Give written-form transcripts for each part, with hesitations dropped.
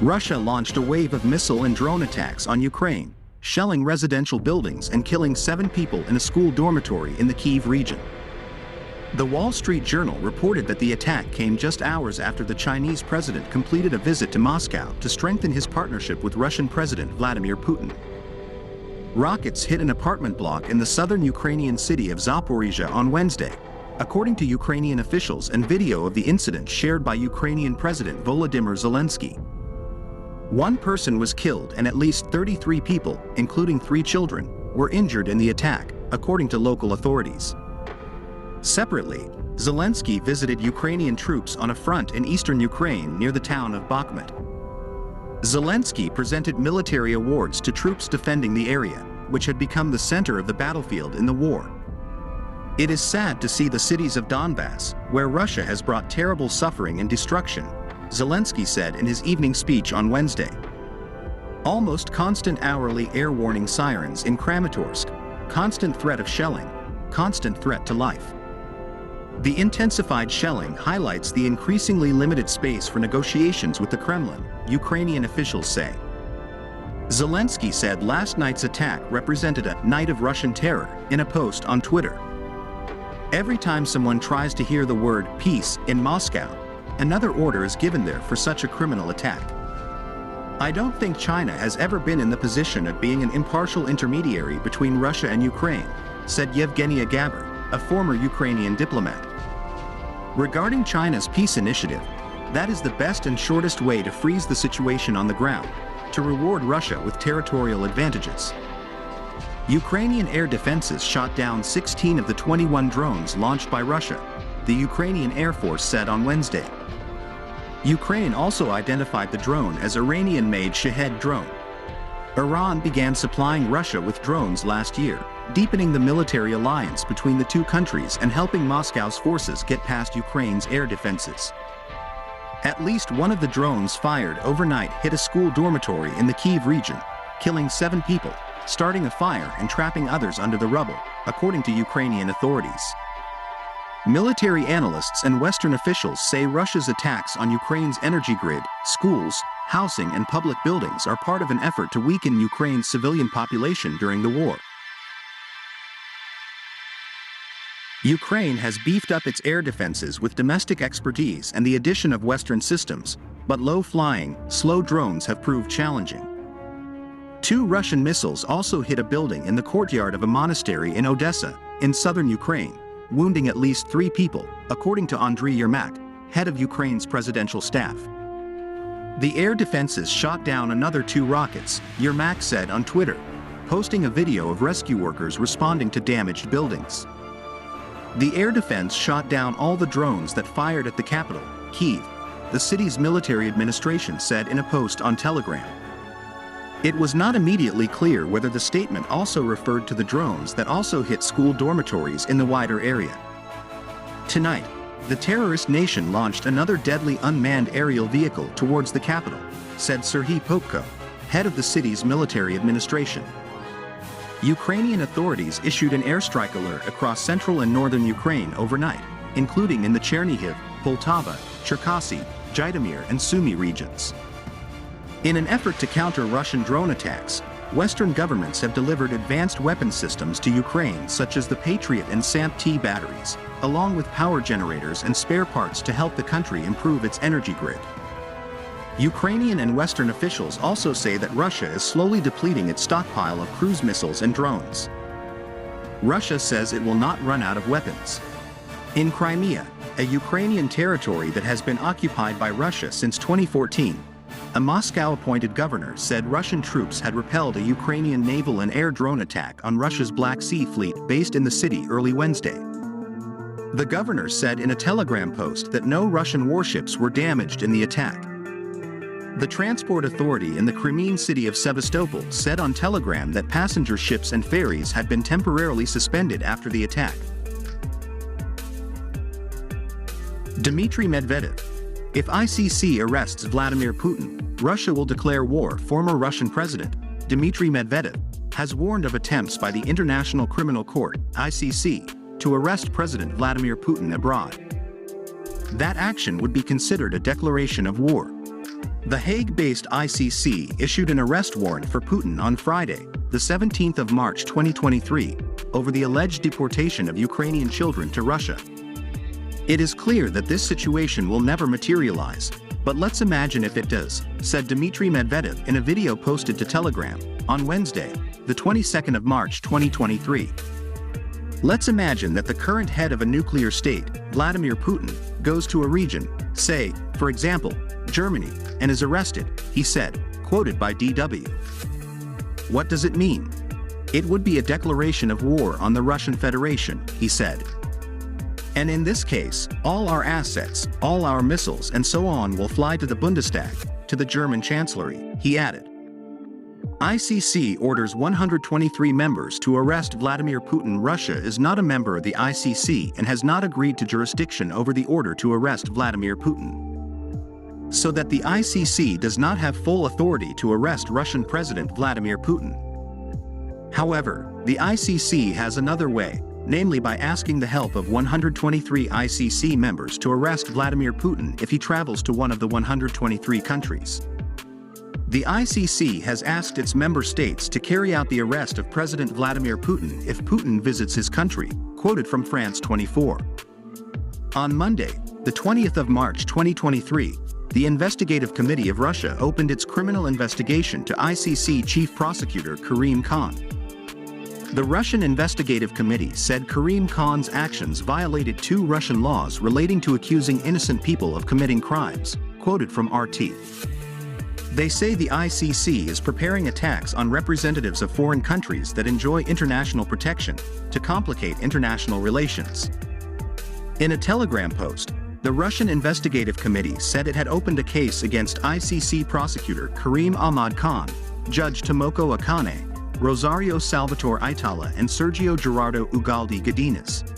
Russia launched a wave of missile and drone attacks on Ukraine, shelling residential buildings and killing 7 people in a school dormitory in the Kyiv region. The Wall Street Journal reported that the attack came just hours after the Chinese president completed a visit to Moscow to strengthen his partnership with Russian President Vladimir Putin. Rockets hit an apartment block in the southern Ukrainian city of Zaporizhzhia on Wednesday, according to Ukrainian officials, and video of the incident shared by Ukrainian President Volodymyr Zelensky. 1 person was killed and at least 33 people, including 3 children, were injured in the attack, according to local authorities. Separately, Zelensky visited Ukrainian troops on a front in eastern Ukraine near the town of Bakhmut. Zelensky presented military awards to troops defending the area, which had become the center of the battlefield in the war. It is sad to see the cities of Donbass, where Russia has brought terrible suffering and destruction, Zelensky said in his evening speech on Wednesday. Almost constant hourly air warning sirens in Kramatorsk, constant threat of shelling, constant threat to life. The intensified shelling highlights the increasingly limited space for negotiations with the Kremlin, Ukrainian officials say. Zelensky said last night's attack represented a night of Russian terror in a post on Twitter. Every time someone tries to hear the word peace in Moscow, another order is given there for such a criminal attack. I don't think China has ever been in the position of being an impartial intermediary between Russia and Ukraine, said Yevgenia Gaber, a former Ukrainian diplomat. Regarding China's peace initiative, that is the best and shortest way to freeze the situation on the ground, to reward Russia with territorial advantages. Ukrainian air defenses shot down 16 of the 21 drones launched by Russia, the Ukrainian Air Force said on Wednesday. Ukraine also identified the drone as Iranian-made Shahed drone. Iran began supplying Russia with drones last year, deepening the military alliance between the two countries and helping Moscow's forces get past Ukraine's air defenses. At least one of the drones fired overnight hit a school dormitory in the Kyiv region, killing 7 people, starting a fire and trapping others under the rubble, according to Ukrainian authorities. Military analysts and Western officials say Russia's attacks on Ukraine's energy grid, schools, housing and public buildings are part of an effort to weaken Ukraine's civilian population during the war. Ukraine has beefed up its air defenses with domestic expertise and the addition of Western systems, but low-flying, slow drones have proved challenging. 2 Russian missiles also hit a building in the courtyard of a monastery in Odessa, in southern Ukraine, wounding at least 3 people, according to Andriy Yermak, head of Ukraine's presidential staff. The air defenses shot down another 2 rockets, Yermak said on Twitter, posting a video of rescue workers responding to damaged buildings. The air defense shot down all the drones that fired at the capital, Kyiv, the city's military administration said in a post on Telegram. It was not immediately clear whether the statement also referred to the drones that also hit school dormitories in the wider area. Tonight, the terrorist nation launched another deadly unmanned aerial vehicle towards the capital, said Serhiy Popko, head of the city's military administration. Ukrainian authorities issued an airstrike alert across central and northern Ukraine overnight, including in the Chernihiv, Poltava, Cherkasy, Zhytomyr and Sumy regions. In an effort to counter Russian drone attacks, Western governments have delivered advanced weapon systems to Ukraine such as the Patriot and SAMP-T batteries, along with power generators and spare parts to help the country improve its energy grid. Ukrainian and Western officials also say that Russia is slowly depleting its stockpile of cruise missiles and drones. Russia says it will not run out of weapons. In Crimea, a Ukrainian territory that has been occupied by Russia since 2014, a Moscow-appointed governor said Russian troops had repelled a Ukrainian naval and air drone attack on Russia's Black Sea Fleet based in the city early Wednesday. The governor said in a Telegram post that no Russian warships were damaged in the attack. The transport authority in the Crimean city of Sevastopol said on Telegram that passenger ships and ferries had been temporarily suspended after the attack. Dmitry Medvedev. If ICC arrests Vladimir Putin, Russia will declare war. Former Russian President Dmitry Medvedev has warned of attempts by the International Criminal Court, ICC, to arrest President Vladimir Putin abroad. That action would be considered a declaration of war. The Hague-based ICC issued an arrest warrant for Putin on Friday, the 17th of March 2023, over the alleged deportation of Ukrainian children to Russia. It is clear that this situation will never materialize, but let's imagine if it does, said Dmitry Medvedev in a video posted to Telegram on Wednesday, the 22nd of March 2023. Let's imagine that the current head of a nuclear state, Vladimir Putin, goes to a region, say, for example, Germany, and is arrested, he said, quoted by DW. What does it mean? It would be a declaration of war on the Russian Federation, he said. And in this case, all our assets, all our missiles and so on will fly to the Bundestag, to the German Chancellery, he added. ICC orders 123 members to arrest Vladimir Putin. Russia is not a member of the ICC and has not agreed to jurisdiction over the order to arrest Vladimir Putin. So that the ICC does not have full authority to arrest Russian President Vladimir Putin. However, the ICC has another way, namely by asking the help of 123 ICC members to arrest Vladimir Putin if he travels to one of the 123 countries. The ICC has asked its member states to carry out the arrest of President Vladimir Putin if Putin visits his country, quoted from France 24. On Monday, the 20th of March 2023, the Investigative Committee of Russia opened its criminal investigation to ICC Chief Prosecutor Karim Khan. The Russian Investigative Committee said Karim Khan's actions violated 2 Russian laws relating to accusing innocent people of committing crimes, quoted from RT. They say the ICC is preparing attacks on representatives of foreign countries that enjoy international protection to complicate international relations. In a Telegram post, the Russian Investigative Committee said it had opened a case against ICC prosecutor Karim Ahmad Khan, Judge Tomoko Akane, Rosario Salvatore Itala and Sergio Gerardo Ugalde Godinez.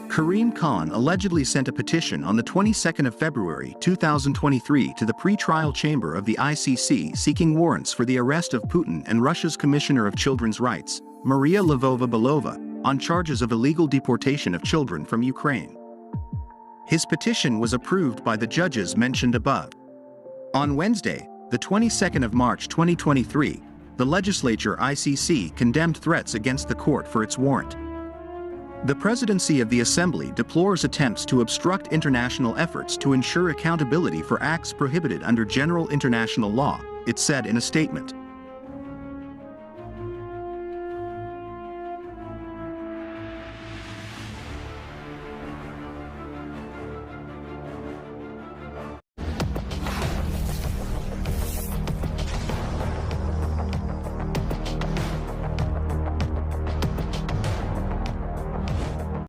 Karim Khan allegedly sent a petition on the 22nd of February 2023 to the pre-trial chamber of the ICC seeking warrants for the arrest of Putin and Russia's Commissioner of Children's Rights, Maria Lvova-Belova, on charges of illegal deportation of children from Ukraine. His petition was approved by the judges mentioned above. On Wednesday, the 22nd of March 2023, the legislature ICC condemned threats against the court for its warrant. The presidency of the Assembly deplores attempts to obstruct international efforts to ensure accountability for acts prohibited under general international law, it said in a statement.